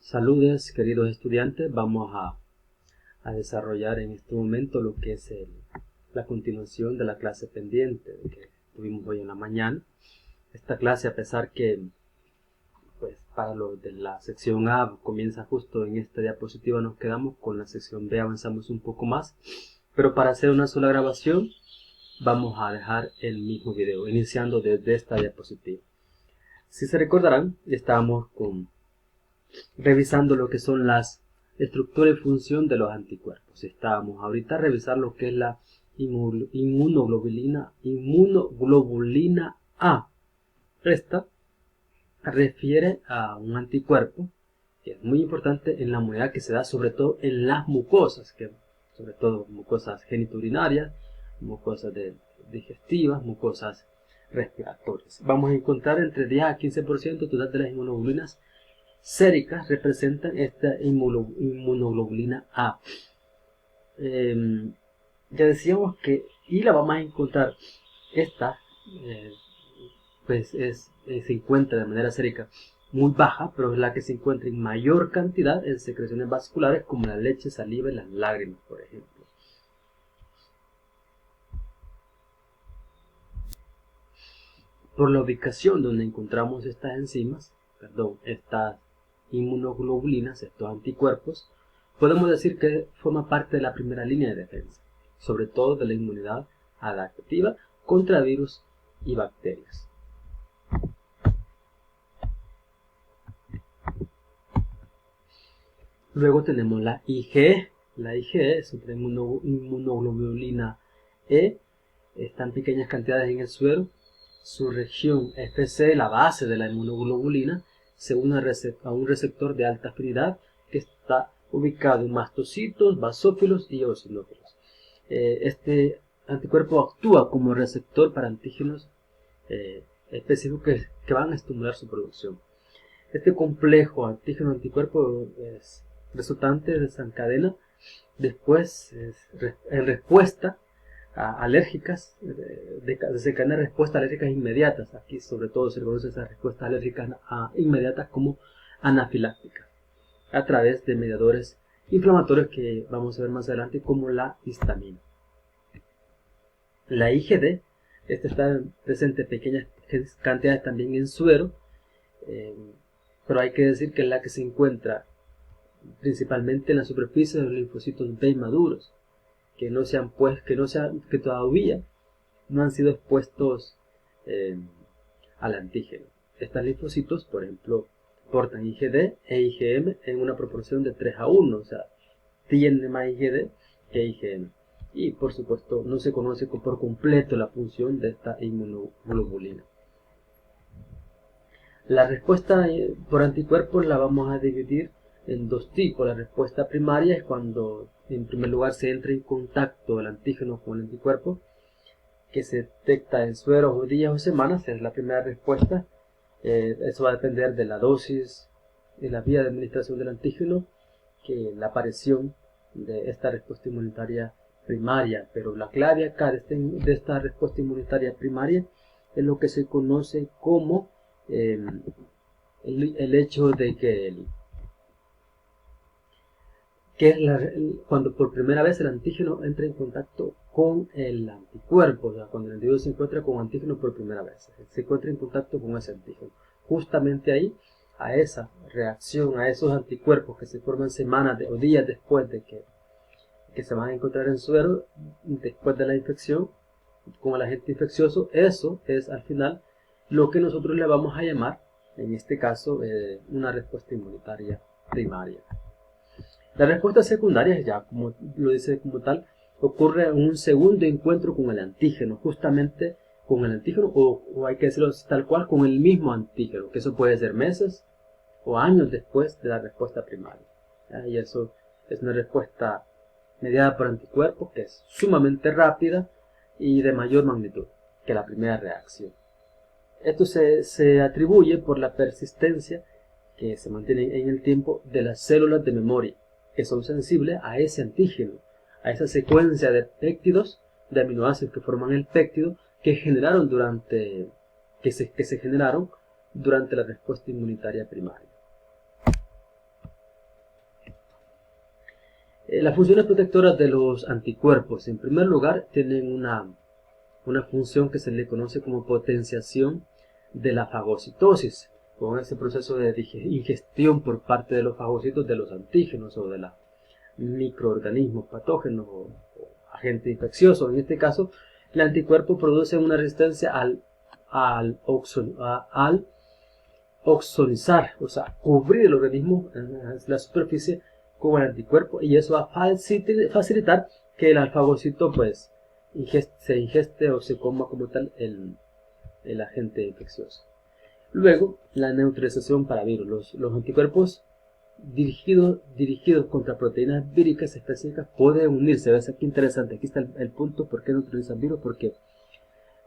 Saludos, queridos estudiantes. Vamos a desarrollar en este momento lo que es la continuación de la clase pendiente que tuvimos hoy en la mañana. Esta clase, a pesar que pues para los de la sección A comienza justo en esta diapositiva, nos quedamos con la sección B, avanzamos un poco más, pero para hacer una sola grabación vamos a dejar el mismo video, iniciando desde esta diapositiva. Si se recordarán, estábamos revisando lo que son las estructura y función de los anticuerpos. Estábamos ahorita a revisar lo que es la inmunoglobulina A. Esta refiere a un anticuerpo que es muy importante en la inmunidad, que se da sobre todo en las mucosas, sobre todo mucosas genitourinarias, mucosas digestivas, mucosas respiratorias. Vamos a encontrar entre 10 a 15% total de las inmunoglobulinas séricas representan esta inmunoglobulina A. Ya decíamos que, y la vamos a encontrar, esta pues se encuentra de manera sérica muy baja, pero es la que se encuentra en mayor cantidad en secreciones vasculares como la leche, saliva y las lágrimas, por ejemplo. Por la ubicación donde encontramos estas enzimas, estas inmunoglobulinas, estos anticuerpos, podemos decir que forma parte de la primera línea de defensa, sobre todo de la inmunidad adaptativa contra virus y bacterias. Luego tenemos la IgE. La IgE es otra inmunoglobulina E. Está en pequeñas cantidades en el suero. Su región FC, la base de la inmunoglobulina, se une a un receptor de alta afinidad que está ubicado en mastocitos, basófilos y eosinófilos. Este anticuerpo actúa como receptor para antígenos específicos que van a estimular su producción. Este complejo antígeno-anticuerpo resultante desencadena después en respuesta alérgicas, desencadena respuestas alérgicas inmediatas. Aquí sobre todo se conoce esas respuestas alérgicas inmediatas como anafilácticas, a través de mediadores inflamatorios que vamos a ver más adelante, como la histamina. La IgD, está presente en pequeñas cantidades también en suero, pero hay que decir que es la que se encuentra principalmente en la superficie de los linfocitos B maduros, que todavía no han sido expuestos al antígeno. Estos linfocitos, por ejemplo, portan IgD e IgM en una proporción de 3 a 1, o sea, tienen más IgD que IgM. Y por supuesto no se conoce por completo la función de esta inmunoglobulina. La respuesta por anticuerpos la vamos a dividir en dos tipos. La respuesta primaria es cuando en primer lugar se entra en contacto el antígeno con el anticuerpo, que se detecta en sueros o días o semanas. Es la primera respuesta. Eso va a depender de la dosis y la vía de administración del antígeno, que la aparición de esta respuesta inmunitaria primaria. Pero la clave acá de esta respuesta inmunitaria primaria es lo que se conoce como el hecho de que cuando por primera vez el antígeno entra en contacto con el anticuerpo, o sea, cuando el individuo se encuentra con antígeno por primera vez, se encuentra en contacto con ese antígeno. Justamente ahí, a esa reacción, a esos anticuerpos que se forman semanas o días después de que se van a encontrar en suero, después de la infección con el agente infeccioso, eso es al final lo que nosotros le vamos a llamar, en este caso, una respuesta inmunitaria primaria. La respuesta secundaria, ya como lo dice como tal, ocurre en un segundo encuentro con el antígeno, justamente con el antígeno, o hay que decirlo tal cual, con el mismo antígeno, que eso puede ser meses o años después de la respuesta primaria. Y eso es una respuesta mediada por anticuerpos que es sumamente rápida y de mayor magnitud que la primera reacción. Esto se atribuye por la persistencia que se mantiene en el tiempo de las células de memoria, que son sensibles a ese antígeno, a esa secuencia de péptidos, de aminoácidos que forman el péptido, que se generaron durante la respuesta inmunitaria primaria. Las funciones protectoras de los anticuerpos, en primer lugar, tienen una función que se le conoce como potenciación de la fagocitosis, con ese proceso de ingestión por parte de los fagocitos de los antígenos o de los microorganismos patógenos o agentes infecciosos. En este caso, el anticuerpo produce una resistencia al oxonizar, o sea, cubrir el organismo en la superficie con el anticuerpo, y eso va a facilitar que el fagocito pues se ingeste o se coma como tal el agente infeccioso. Luego, la neutralización para virus. Los anticuerpos dirigidos contra proteínas víricas específicas pueden unirse. ¿Ves? Aquí interesante, aquí está el punto. ¿Por qué neutralizan virus? Porque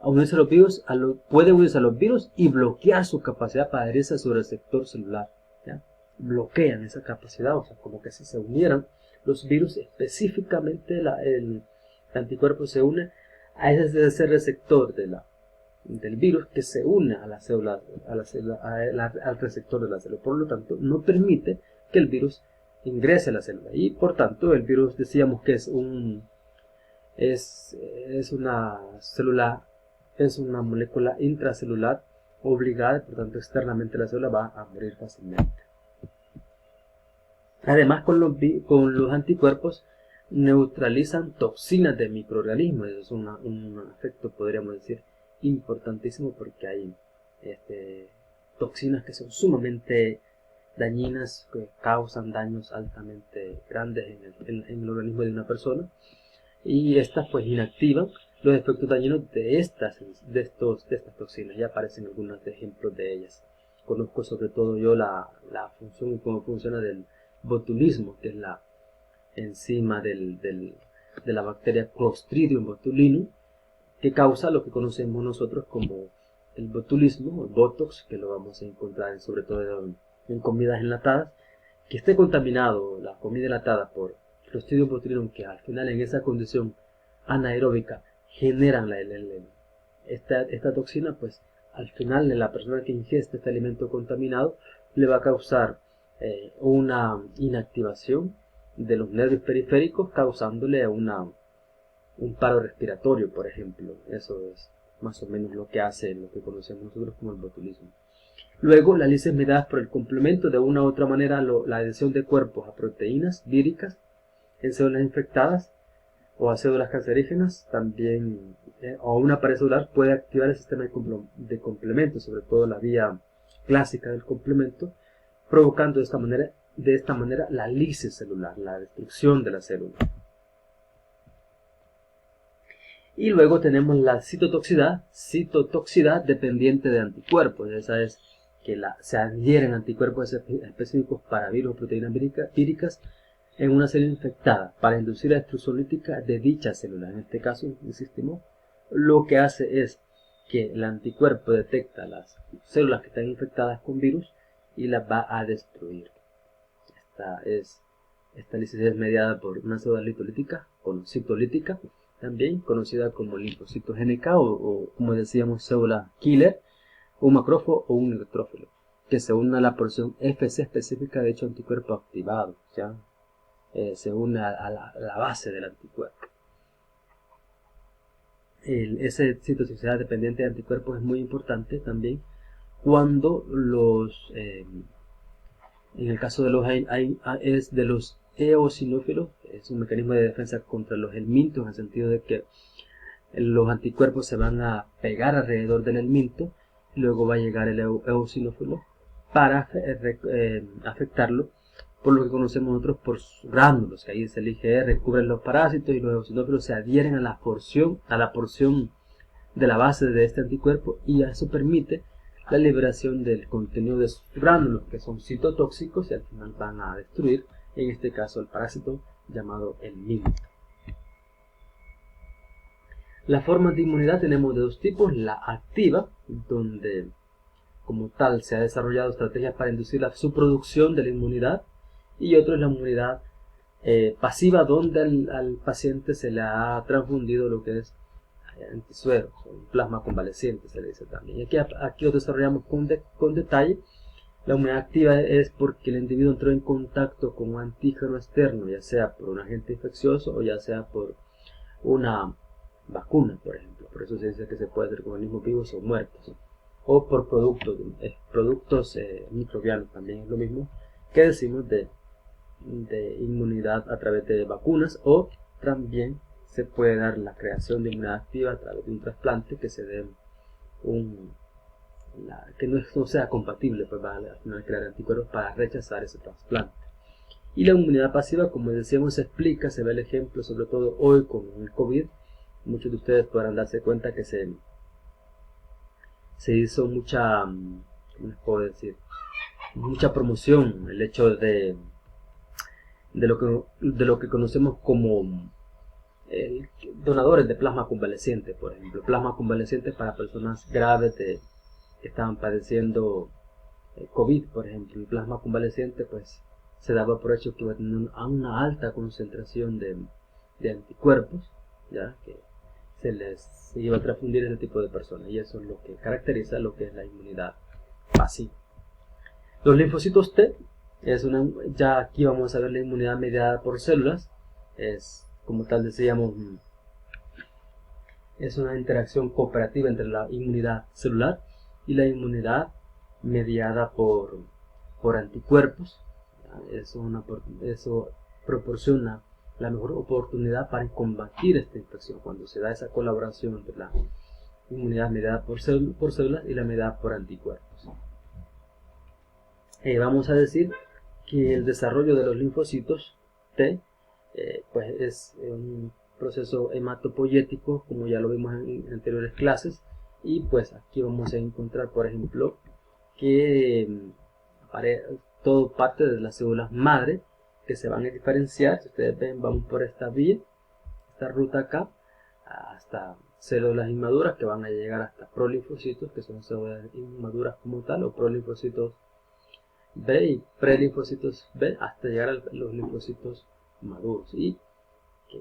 unirse a los virus, puede unirse a los virus y bloquear su capacidad para adherirse a su receptor celular, ¿ya? Bloquean esa capacidad, o sea, como que si se unieran los virus, específicamente el anticuerpo se une a ese receptor del virus que se une a la célula, al receptor de la célula. Por lo tanto, no permite que el virus ingrese a la célula. Y por tanto, el virus decíamos que es una célula, es una molécula intracelular obligada, por tanto, externamente la célula va a morir fácilmente. Además, con los anticuerpos neutralizan toxinas de microorganismos. Eso es un efecto, podríamos decir, importantísimo, porque hay toxinas que son sumamente dañinas, que causan daños altamente grandes en el organismo de una persona, y estas pues inactivan los efectos dañinos de estas toxinas. Ya aparecen algunos ejemplos de ellas. Conozco sobre todo yo la función y cómo funciona del botulismo, que es la enzima de la bacteria Clostridium botulinum, que causa lo que conocemos nosotros como el botulismo, o botox, que lo vamos a encontrar sobre todo en comidas enlatadas. Que esté contaminado la comida enlatada por Clostridium botulinum, que al final en esa condición anaeróbica generan esta toxina, pues al final la persona que ingeste este alimento contaminado le va a causar una inactivación de los nervios periféricos, causándole un paro respiratorio, por ejemplo. Eso es más o menos lo que hace lo que conocemos nosotros como el botulismo. Luego, las lisis mediadas por el complemento, de una u otra manera, la adhesión de cuerpos a proteínas víricas en células infectadas o a células cancerígenas, también, o una pared celular puede activar el sistema de complemento, sobre todo la vía clásica del complemento, provocando de esta manera la lisis celular, la destrucción de la célula. Y luego tenemos la citotoxicidad dependiente de anticuerpos. Esa es que se adhieren anticuerpos específicos para virus o proteínas víricas en una célula infectada para inducir la destrucción lítica de dicha célula. En este caso, insistimos, lo que hace es que el anticuerpo detecta las células que están infectadas con virus y las va a destruir. Esta lisis es mediada por una célula litolítica, citolítica, también conocida como linfocitogénica o como decíamos, célula killer, un macrófago o un neutrófilo, que se une a la porción Fc específica de dicho anticuerpo activado, ¿ya? Se une a la base del anticuerpo. Esa citotoxicidad dependiente de anticuerpos es muy importante también cuando en el caso de los eosinófilos, es un mecanismo de defensa contra los helmintos, en el sentido de que los anticuerpos se van a pegar alrededor del helminto y luego va a llegar el eosinófilo para afectarlo, por lo que conocemos nosotros por gránulos, que ahí es el IgR, cubren los parásitos, y los eosinófilos se adhieren a la porción de la base de este anticuerpo, y eso permite la liberación del contenido de sus gránulos, que son citotóxicos, y al final van a destruir, en este caso, el parásito llamado helminto. Las formas de inmunidad tenemos de dos tipos: la activa, donde como tal se ha desarrollado estrategias para inducir su producción de la inmunidad, y otro es la inmunidad pasiva, donde al paciente se le ha transfundido lo que es antisueros, plasma convaleciente se le dice también. Y aquí lo desarrollamos con detalle, La inmunidad activa es porque el individuo entró en contacto con un antígeno externo, ya sea por un agente infeccioso o ya sea por una vacuna, por ejemplo. Por eso se dice que se puede hacer con organismos vivos o muertos. O por productos microbianos, también es lo mismo que decimos de inmunidad a través de vacunas, o también se puede dar la creación de inmunidad activa a través de un trasplante que se dé que no sea compatible, pues va al final crear anticuerpos para rechazar ese trasplante. Y la inmunidad pasiva, como decíamos, se explica, se ve el ejemplo, sobre todo hoy con el COVID. Muchos de ustedes podrán darse cuenta que se hizo mucha, ¿cómo les puedo decir? Mucha promoción, el hecho de lo que conocemos como donadores de plasma convaleciente, por ejemplo. Plasma convaleciente para personas graves que estaban padeciendo COVID, por ejemplo. El plasma convaleciente, pues, se daba por hecho que iba a tener una alta concentración de anticuerpos, ya que se les iba a transfundir a ese tipo de personas, y eso es lo que caracteriza lo que es la inmunidad pasiva. Los linfocitos T ya aquí vamos a ver la inmunidad mediada por células. Es, como tal decíamos, es una interacción cooperativa entre la inmunidad celular y la inmunidad mediada por anticuerpos. Eso proporciona la mejor oportunidad para combatir esta infección, cuando se da esa colaboración entre la inmunidad mediada por células y la mediada por anticuerpos. Vamos a decir que el desarrollo de los linfocitos T pues es un proceso hematopoyético, como ya lo vimos en anteriores clases, y pues aquí vamos a encontrar, por ejemplo, que todo parte de las células madre que se van a diferenciar. Si ustedes ven, vamos por esta vía, esta ruta acá, hasta células inmaduras que van a llegar hasta prolinfocitos, que son células inmaduras como tal, o prolinfocitos B y prelinfocitos B, hasta llegar a los linfocitos maduros. Y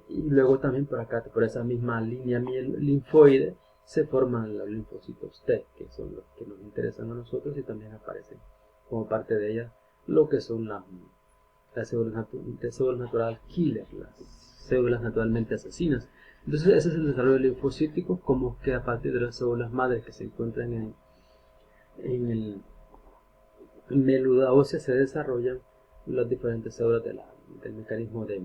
luego también por acá, por esa misma línea linfoide, se forman los linfocitos T, que son los que nos interesan a nosotros, y también aparecen como parte de ellas lo que son las células natural killer, las células naturalmente asesinas. Entonces ese es el desarrollo linfocítico, como que a partir de las células madres que se encuentran en el médula ósea se desarrollan las diferentes células del mecanismo de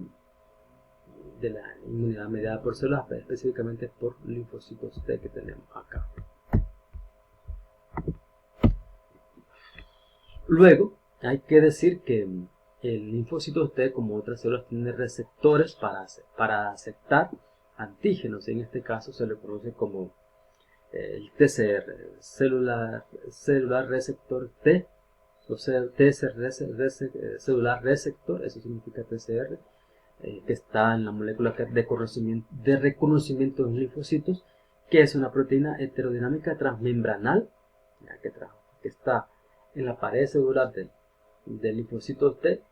la inmunidad mediada por células, específicamente por linfocitos T que tenemos acá. Luego, hay que decir que el linfocito T, como otras células, tiene receptores para aceptar antígenos. En este caso se le conoce como el TCR, celular receptor T, o sea, celular receptor, eso significa TCR, que está en la molécula de reconocimiento de los linfocitos, que es una proteína heterodinámica transmembranal, que está en la pared celular del linfocito T,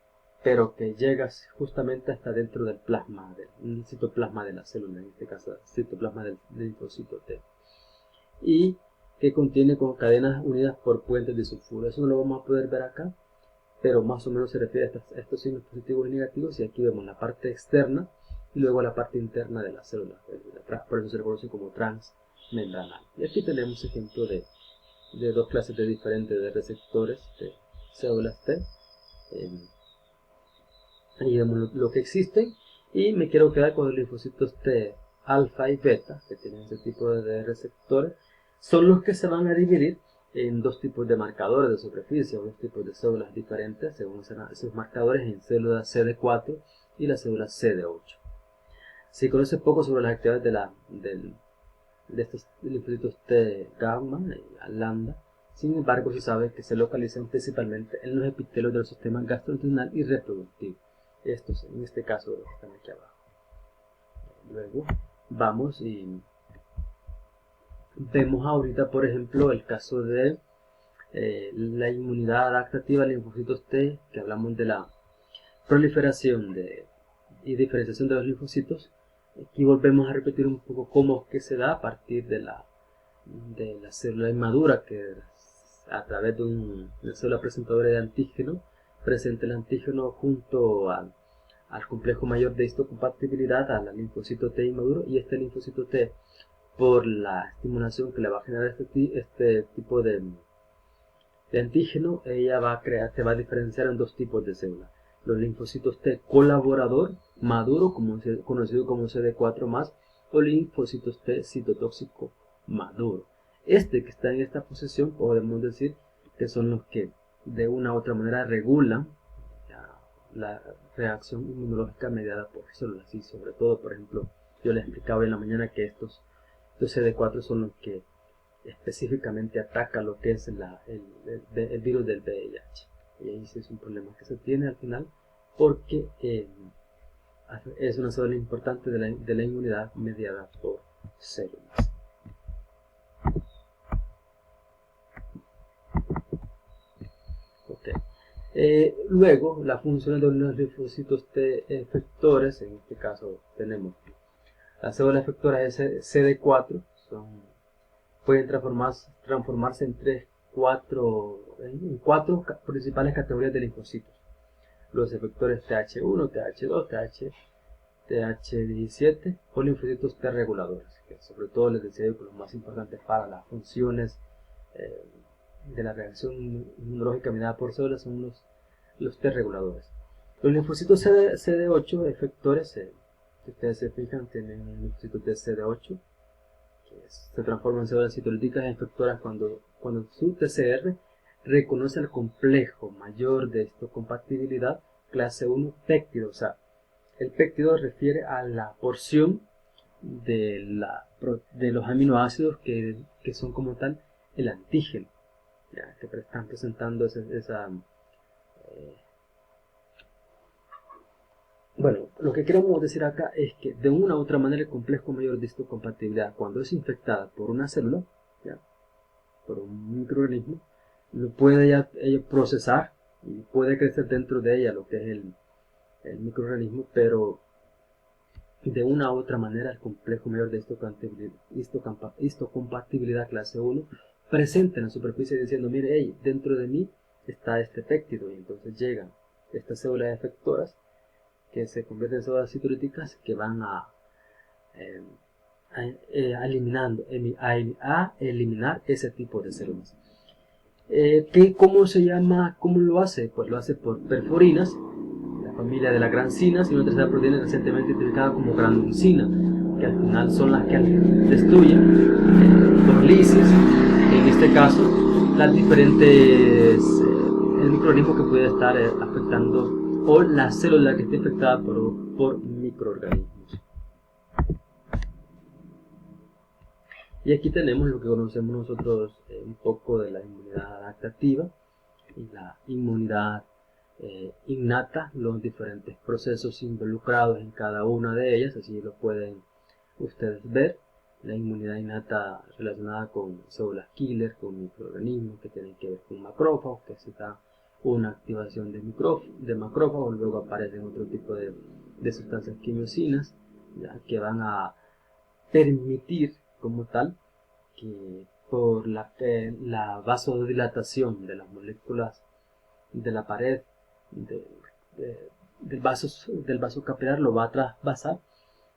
pero que llega justamente hasta dentro del plasma, del citoplasma de la célula, en este caso el citoplasma del linfocito T, y que contiene con cadenas unidas por puentes de sulfuro. Eso no lo vamos a poder ver acá, pero más o menos se refiere a estos signos positivos y negativos, y aquí vemos la parte externa y luego la parte interna de la célula, por eso se le conoce como transmembranal. Y aquí tenemos ejemplo de dos clases diferentes de receptores de células T, y vemos lo que existen, y me quiero quedar con los linfocitos T alfa y beta, que tienen ese tipo de receptores. Son los que se van a dividir en dos tipos de marcadores de superficie, o dos tipos de células diferentes, según esos marcadores, en células CD4 y las células CD8. Se conoce poco sobre las actividades de estos linfocitos T gamma y lambda. Sin embargo, se sabe que se localizan principalmente en los epitelios del sistema gastrointestinal y reproductivo. Estos, en este caso, los que están aquí abajo. Luego vamos y vemos ahorita, por ejemplo, el caso de la inmunidad adaptativa a linfocitos T, que hablamos de la proliferación y diferenciación de los linfocitos. Aquí volvemos a repetir un poco cómo es que se da a partir de la célula inmadura, que a través de una célula presentadora de antígeno, presenta el antígeno junto al complejo mayor de histocompatibilidad, al linfocito T inmaduro, y este linfocito T, por la estimulación que le va a generar este tipo de antígeno, ella se va a diferenciar en dos tipos de células: los linfocitos T colaborador maduro, conocido como CD4+, o linfocitos T citotóxico maduro. Este que está en esta posición, podemos decir que son los que de una u otra manera regulan la reacción inmunológica mediada por células. Y sobre todo, por ejemplo, yo les explicaba en la mañana que estos CD4 son los que específicamente ataca lo que es el virus del VIH. Y ahí sí es un problema que se tiene al final, porque es una célula importante de la inmunidad mediada por células. Okay. Luego, la función de los linfocitos T efectores, en este caso tenemos las células efectoras CD4, pueden transformarse en cuatro principales categorías de linfocitos: los efectores TH1, TH2, TH17 o linfocitos T reguladores, que sobre todo les decía yo que los más importantes para las funciones de la reacción inmunológica mediada por células son los T reguladores. Los linfocitos CD8 efectores, si ustedes se fijan, tienen un linfocito T CD8 que se transforma en células citolíticas efectoras cuando su TCR reconoce el complejo mayor de histocompatibilidad clase 1 péptido. O sea, el péptido refiere a la porción de los aminoácidos que son como tal el antígeno, ya, que están presentando bueno, lo que queremos decir acá es que de una u otra manera el complejo mayor de histocompatibilidad, cuando es infectada por una célula, ¿ya?, por un microorganismo, lo puede ella procesar y puede crecer dentro de ella lo que es el microorganismo, pero de una u otra manera el complejo mayor de histocompatibilidad clase 1 presente en la superficie diciendo: mire, hey, dentro de mí está este péptido, y entonces llegan estas células efectoras que se convierten en células citolíticas que van a eliminar ese tipo de células. ¿Cómo lo hace? Pues lo hace por perforinas, la familia de las grancinas, y una tercera proteína recientemente identificada como granuloncina, que al final son las que destruyen por lisis, en este caso, las diferentes el microorganismo que puede estar afectando, o la célula que esté infectada por microorganismos. Y aquí tenemos lo que conocemos nosotros un poco de la inmunidad adaptativa y la inmunidad innata, los diferentes procesos involucrados en cada una de ellas. Así lo pueden ustedes ver: la inmunidad innata relacionada con células killer, con microorganismos que tienen que ver con macrófagos, que se da una activación de macrófagos, luego aparecen otro tipo de sustancias quimiosinas, ya, que van a permitir como tal que por la vasodilatación de las moléculas de la pared del vaso capilar, lo va a traspasar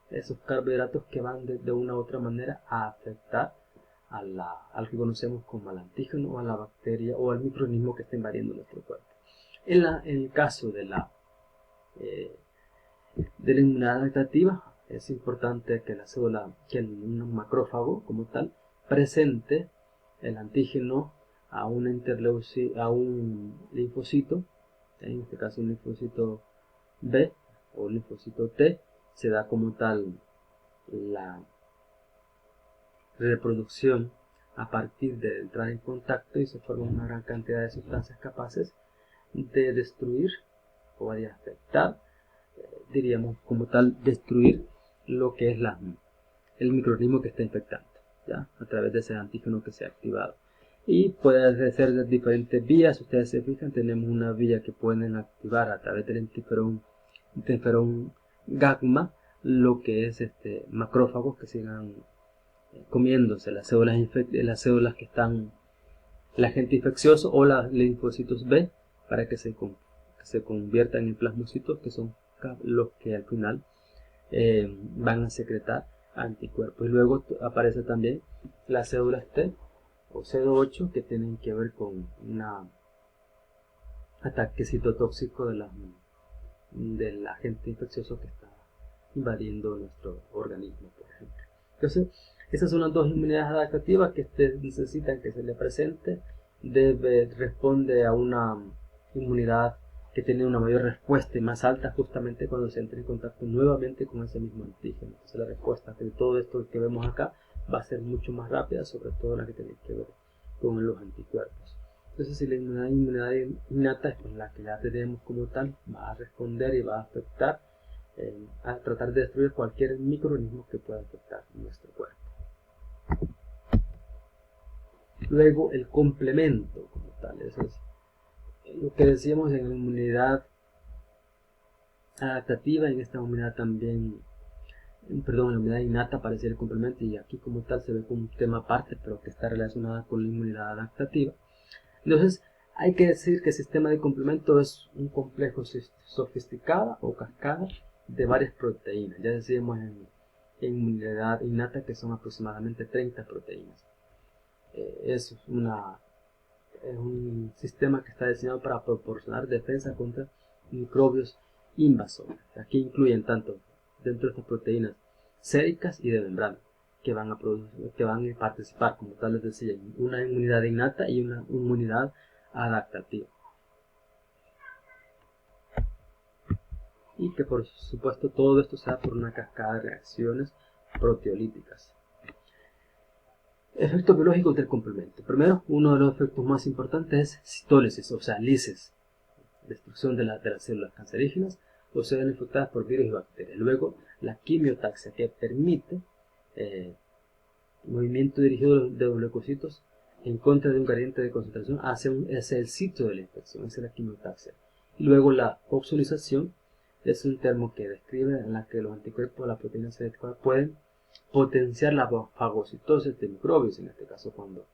esos carbohidratos que van de una u otra manera a afectar al que conocemos como al antígeno, o a la bacteria o al microorganismo que está invadiendo nuestro cuerpo. En el caso de la inmunidad adaptativa, es importante que un macrófago como tal presente el antígeno a un linfocito, en este caso un linfocito B o un linfocito T. Se da como tal la reproducción a partir de entrar en contacto, y se forma una gran cantidad de sustancias capaces de destruir o de afectar, diríamos como tal, destruir lo que es el microorganismo que está infectando, ¿ya?, a través de ese antígeno que se ha activado. Y puede ser de diferentes vías. Ustedes se fijan, tenemos una vía que pueden activar a través del interferón gamma, lo que es macrófagos que sigan comiéndose las células que están el agente infeccioso o los linfocitos B para que se conviertan en plasmocitos, que son los que al final van a secretar anticuerpos. Y luego aparece también las células T o CD8 que tienen que ver con un ataque citotóxico del agente infeccioso que está invadiendo nuestro organismo, por ejemplo. Entonces, esas son las dos inmunidades adaptativas que necesitan que se le presente. Responde a una inmunidad que tiene una mayor respuesta y más alta justamente cuando se entra en contacto nuevamente con ese mismo antígeno. Entonces la respuesta de todo esto que vemos acá va a ser mucho más rápida, sobre todo la que tiene que ver con los anticuerpos. Entonces, si la inmunidad innata es la que ya tenemos como tal, va a responder y va a afectar, a tratar de destruir cualquier microorganismo que pueda afectar nuestro cuerpo. Luego, el complemento como tal, eso es lo que decíamos en la inmunidad adaptativa. En esta inmunidad también, perdón, en la inmunidad innata aparece el complemento, y aquí como tal se ve como un tema aparte, pero que está relacionada con la inmunidad adaptativa. Entonces, hay que decir que el sistema de complemento es un complejo sofisticado o cascada de varias proteínas. Ya decíamos en inmunidad innata que son aproximadamente 30 proteínas. Es un sistema que está diseñado para proporcionar defensa contra microbios invasores. Aquí incluyen tanto dentro de estas proteínas séricas y de membrana que van a participar, como tal les decía, en una inmunidad innata y una inmunidad adaptativa. Y que por supuesto todo esto se da por una cascada de reacciones proteolíticas. Efecto biológico del complemento. Primero, uno de los efectos más importantes es citólisis, o sea, lisis, destrucción de las células cancerígenas o células infectadas por virus y bacterias. Luego, la quimiotaxia, que permite movimiento dirigido de los leucocitos en contra de un gradiente de concentración hacia el sitio de la infección, esa es la quimiotaxia. Y luego, la opsonización es un termo que describe en la que los anticuerpos de la proteína CD4 pueden potenciar la fagocitosis de microbios, en este caso cuando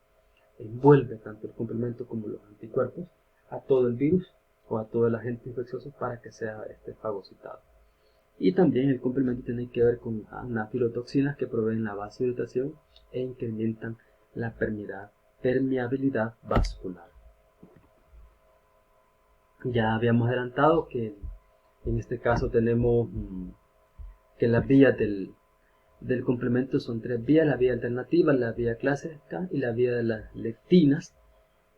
envuelve tanto el complemento como los anticuerpos a todo el virus o a todo el agente infeccioso para que sea fagocitado. Y también el complemento tiene que ver con anafilotoxinas que proveen la vasodilatación e incrementan la permeabilidad vascular. Ya habíamos adelantado que en este caso tenemos que las vías del complemento son tres vías: la vía alternativa, la vía clásica y la vía de las lectinas.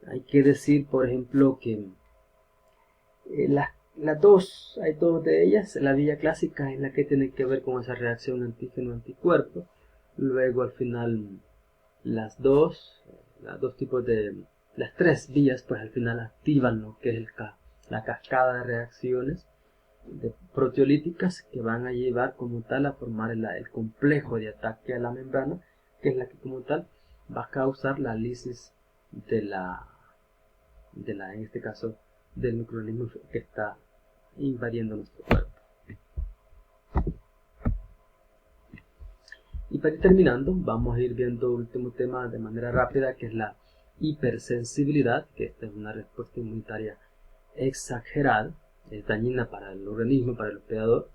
Hay que decir, por ejemplo, que hay dos de ellas. La vía clásica es la que tiene que ver con esa reacción antígeno-anticuerpo. Luego, al final, las tres vías, pues al final activan lo que es la cascada de reacciones proteolíticas que van a llevar como tal a formar el complejo de ataque a la membrana, que es la que como tal va a causar la lisis en este caso, del microorganismo que está invadiendo nuestro cuerpo. Y para ir terminando, vamos a ir viendo el último tema de manera rápida, que es la hipersensibilidad, que esta es una respuesta inmunitaria exagerada, es dañina para el organismo, para el hospedador.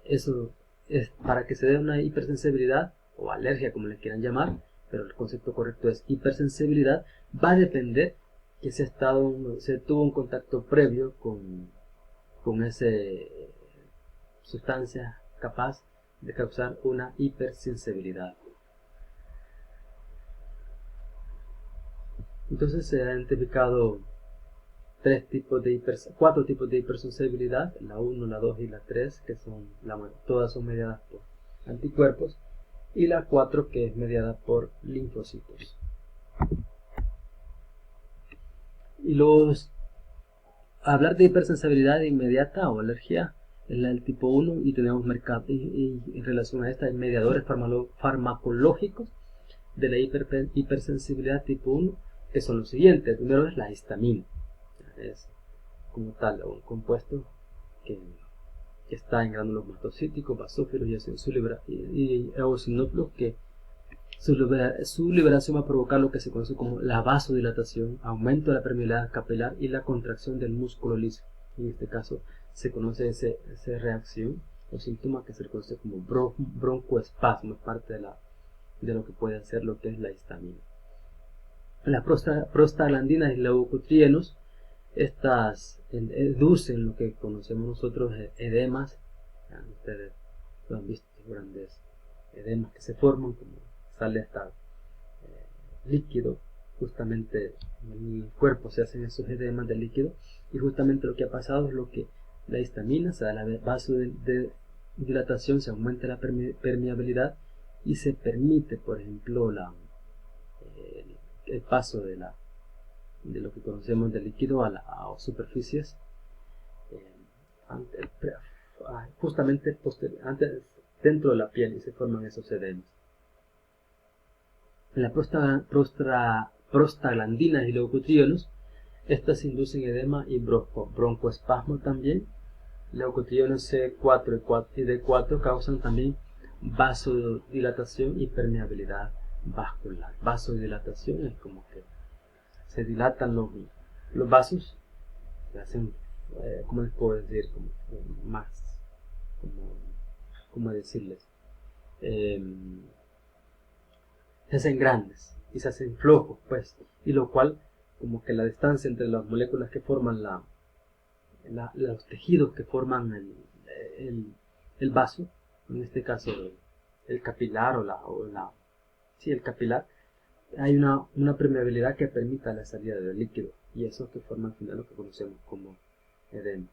Eso es para que se dé una hipersensibilidad o alergia, como le quieran llamar, pero el concepto correcto es hipersensibilidad. Va a depender que se tuvo un contacto previo con esa sustancia capaz de causar una hipersensibilidad. Entonces se ha identificado cuatro tipos de hipersensibilidad: la 1, la 2 y la 3, que todas son mediadas por anticuerpos, y la 4, que es mediada por linfocitos. Y hablar de hipersensibilidad inmediata o alergia es la del tipo 1, y tenemos y en relación a esta hay mediadores farmacológicos de la hipersensibilidad tipo 1, que son los siguientes. El primero es la histamina. Es como tal un compuesto que está en gránulos mastocíticos, basófilos y eosinófilos, que Su liberación va a provocar lo que se conoce como la vasodilatación, aumento de la permeabilidad capilar y la contracción del músculo liso. En este caso se conoce esa reacción o síntoma que se conoce como broncoespasmo, es parte de lo que puede hacer lo que es la histamina. Las prostaglandinas y leucotrienos, estas inducen lo que conocemos nosotros edemas. Ustedes lo han visto, grandes edemas que se forman, como sale hasta líquido, justamente en el cuerpo se hacen esos edemas de líquido, y justamente lo que ha pasado es lo que la histamina, se da la vasodilatación, se aumenta la permeabilidad y se permite, por ejemplo, el paso de lo que conocemos de líquido a superficies justamente dentro de la piel, y se forman esos edemas. En la prostaglandinas y leucotrienos, estas inducen edema y broncoespasmo también. Leucotrienos C4 y D4 causan también vasodilatación y permeabilidad vascular. Vasodilatación es como que se dilatan los vasos, se hacen, ¿cómo les puedo decir? ¿Cómo decirles? Se hacen grandes y se hacen flojos, pues, y lo cual, como que la distancia entre las moléculas que forman los tejidos que forman el vaso, en este caso el capilar el capilar, hay una permeabilidad que permita la salida del líquido, y eso es que forma al final lo que conocemos como edema.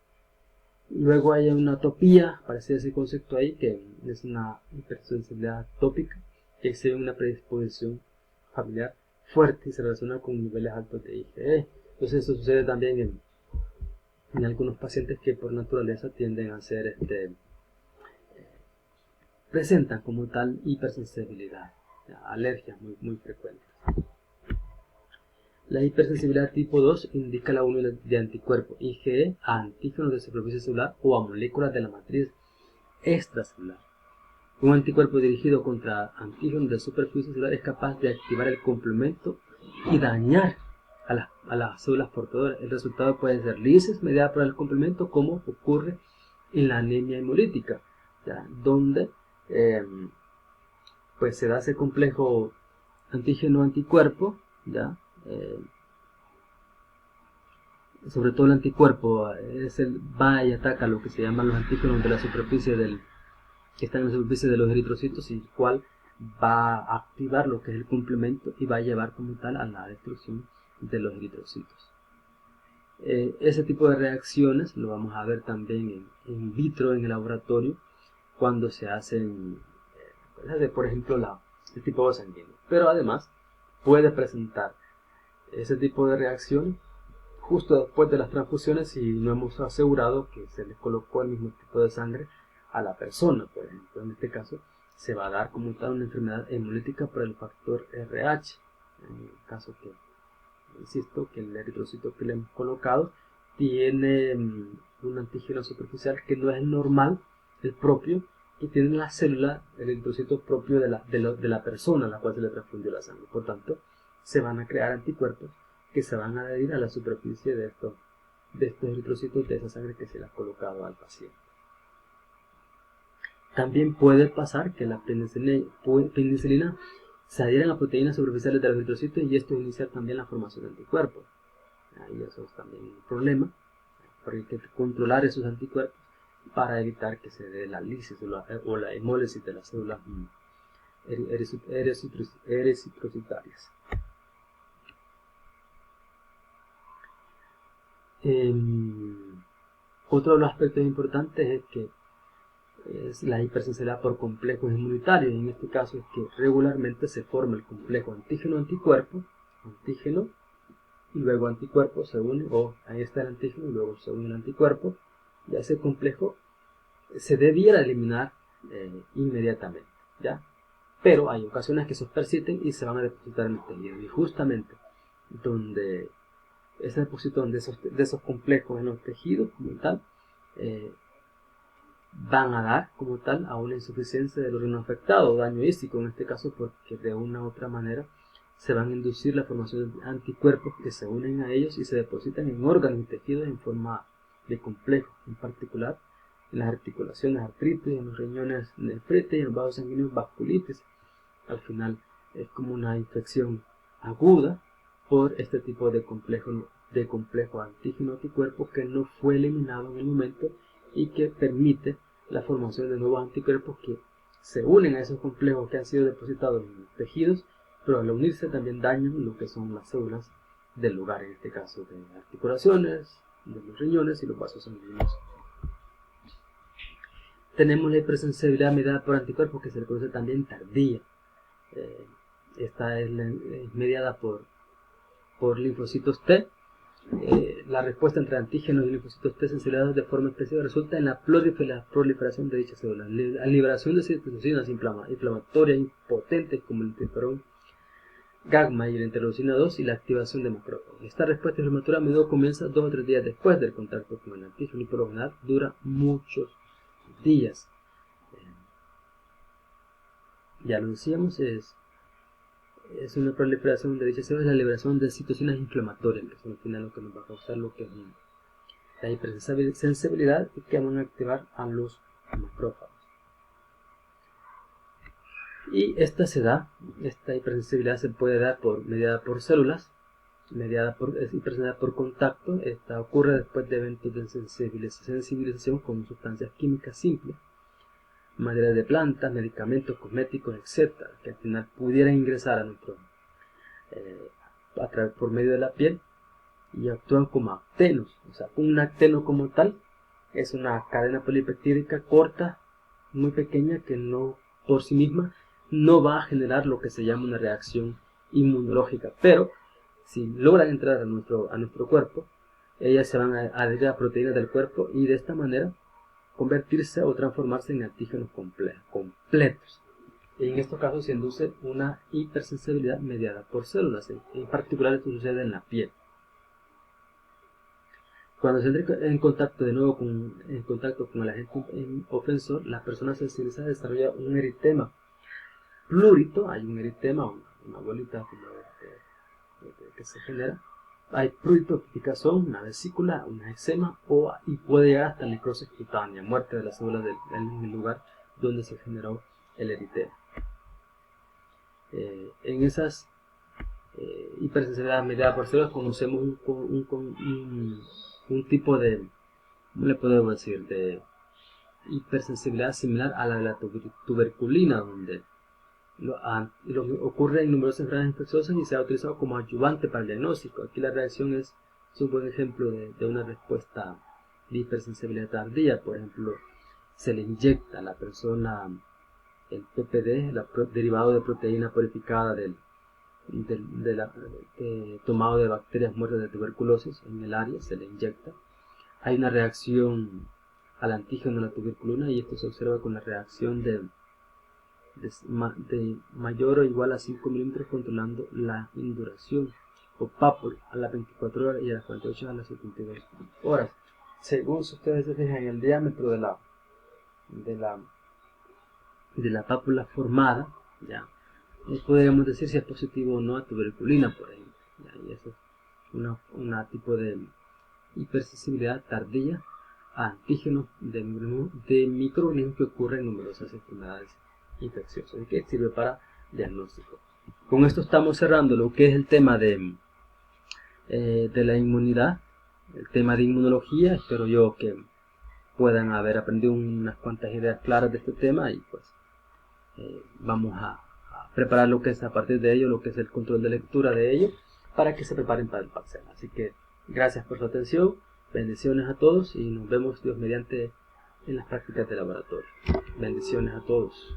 Luego hay una atopía, parece ese concepto ahí, que es una hipersensibilidad atópica que exhibe una predisposición familiar fuerte y se relaciona con niveles altos de IgE. Entonces eso sucede también en algunos pacientes que por naturaleza tienden a ser presentan como tal hipersensibilidad, alergias muy frecuentes. La hipersensibilidad tipo 2 indica la unión de anticuerpos IgE a antígenos de superficie celular o a moléculas de la matriz extracelular. Un anticuerpo dirigido contra antígenos de superficie celular es capaz de activar el complemento y dañar a las células portadoras. El resultado puede ser lisis mediada por el complemento, como ocurre en la anemia hemolítica, ¿ya? Donde pues se da ese complejo antígeno-anticuerpo, ¿ya? Sobre todo el anticuerpo va y ataca lo que se llaman los antígenos de la superficie que están en la superficie de los eritrocitos, y el cual va a activar lo que es el complemento y va a llevar como tal a la destrucción de los eritrocitos. Ese tipo de reacciones lo vamos a ver también in vitro, en el laboratorio, cuando se hacen, por ejemplo, el tipo sanguíneo. Pero además puede presentar ese tipo de reacción justo después de las transfusiones si no hemos asegurado que se le colocó el mismo tipo de sangre a la persona. Por ejemplo, en este caso se va a dar como tal una enfermedad hemolítica por el factor RH, en el caso que, insisto, que el eritrocito que le hemos colocado tiene un antígeno superficial que no es normal, el propio, y tiene la célula, el eritrocito propio de la persona a la cual se le transfundió la sangre. Por tanto, se van a crear anticuerpos que se van a adherir a la superficie de estos eritrocitos, de esa sangre que se le ha colocado al paciente. También puede pasar que la penicilina se adhiera a proteínas superficiales de los eritrocitos, y esto inicia también la formación de anticuerpos. Y eso es también un problema, porque hay que controlar esos anticuerpos para evitar que se dé la lisis o la hemólisis de las células eritrocitarias. Otro de los aspectos importantes es que es la hipersensibilidad por complejos inmunitarios. En este caso es que regularmente se forma el complejo antígeno-anticuerpo, antígeno y luego anticuerpo se une, o ahí está el antígeno y luego se une el anticuerpo, y ese complejo se debiera eliminar inmediatamente, ¿ya? Pero hay ocasiones que esos persisten y se van a depositar en el tejido, y justamente donde ese depósito de esos complejos en los tejidos como tal, van a dar como tal a una insuficiencia del órgano afectado, daño hístico en este caso, porque de una u otra manera se van a inducir la formación de anticuerpos que se unen a ellos y se depositan en órganos y tejidos en forma de complejo, en particular en las articulaciones, artritis, en los riñones, nefritis, en los vasos sanguíneos, vasculitis. Al final es como una infección aguda por este tipo de complejo antígeno-anticuerpo que no fue eliminado en el momento y que permite la formación de nuevos anticuerpos que se unen a esos complejos que han sido depositados en los tejidos, pero al unirse también dañan lo que son las células del lugar, en este caso de articulaciones, de los riñones y los vasos sanguíneos. Tenemos la hipersensibilidad mediada por anticuerpos, que se le conoce también tardía. Esta es mediada por linfocitos T. La respuesta entre antígenos y linfocitos T sensibilizados de forma específica resulta en la proliferación de dichas células, la liberación de citocinas inflamatorias potentes como el interferón gamma y la interleucina 2 y la activación de macrófagos. Esta respuesta inflamatoria a menudo comienza 2 o 3 días después del contacto con el antígeno y por lo general dura muchos días. Ya lo decíamos, es una proliferación de dichas células, la liberación de citocinas inflamatorias, que son al final lo que nos va a causar lo que es la hipersensibilidad y que van a activar a los macrófagos. Y esta hipersensibilidad se puede dar mediada por células, hipersensibilidad por contacto. Esta ocurre después de eventos de sensibilización con sustancias químicas simples, madera de plantas, medicamentos, cosméticos, etc., que al final pudieran ingresar a nuestro por medio de la piel y actúan como actenos. O sea, un acteno como tal es una cadena polipeptídica corta, muy pequeña, que no por sí misma no va a generar lo que se llama una reacción inmunológica, pero si logran entrar a nuestro cuerpo, ellas se van a adherir a proteínas del cuerpo y de esta manera convertirse o transformarse en antígenos completos. En estos casos se induce una hipersensibilidad mediada por células, en particular esto sucede en la piel. Cuando se entra en contacto de nuevo con el agente ofensor, la persona sensibilizada desarrolla un eritema plúrito. Hay un eritema, una bolita que se genera. Hay prurito, picazón, una vesícula, una eczema y puede llegar hasta necrosis cutánea, muerte de las células en el lugar donde se generó el eritema. En esas hipersensibilidades mediadas por células conocemos un tipo de, ¿cómo le podemos decir?, de hipersensibilidad similar a la de la tuberculina, donde ocurre en numerosas enfermedades infecciosas y se ha utilizado como ayudante para el diagnóstico. Aquí la reacción es un buen ejemplo de una respuesta de hipersensibilidad tardía. Por ejemplo, se le inyecta a la persona el PPD, derivado de proteína purificada tomado de bacterias muertas de tuberculosis en el área, se le inyecta. Hay una reacción al antígeno de la tuberculina y esto se observa con la reacción de mayor o igual a 5 milímetros, controlando la induración o pápula a las 24 horas y a las 48 a las 72 horas. Según si ustedes se fijan en el diámetro de la pápula formada, ya podríamos decir si es positivo o no a tuberculina, por ejemplo. Y eso es una tipo de hipersensibilidad tardía a antígenos de microorganismos que ocurren en numerosas enfermedades infecciosas y que sirve para diagnóstico. Con esto estamos cerrando lo que es el tema de la inmunidad, el tema de inmunología. Espero yo que puedan haber aprendido unas cuantas ideas claras de este tema y pues vamos a preparar lo que es a partir de ello, lo que es el control de lectura de ello, para que se preparen para el parcial. Así que gracias por su atención, bendiciones a todos y nos vemos Dios mediante en las prácticas de laboratorio. Bendiciones a todos.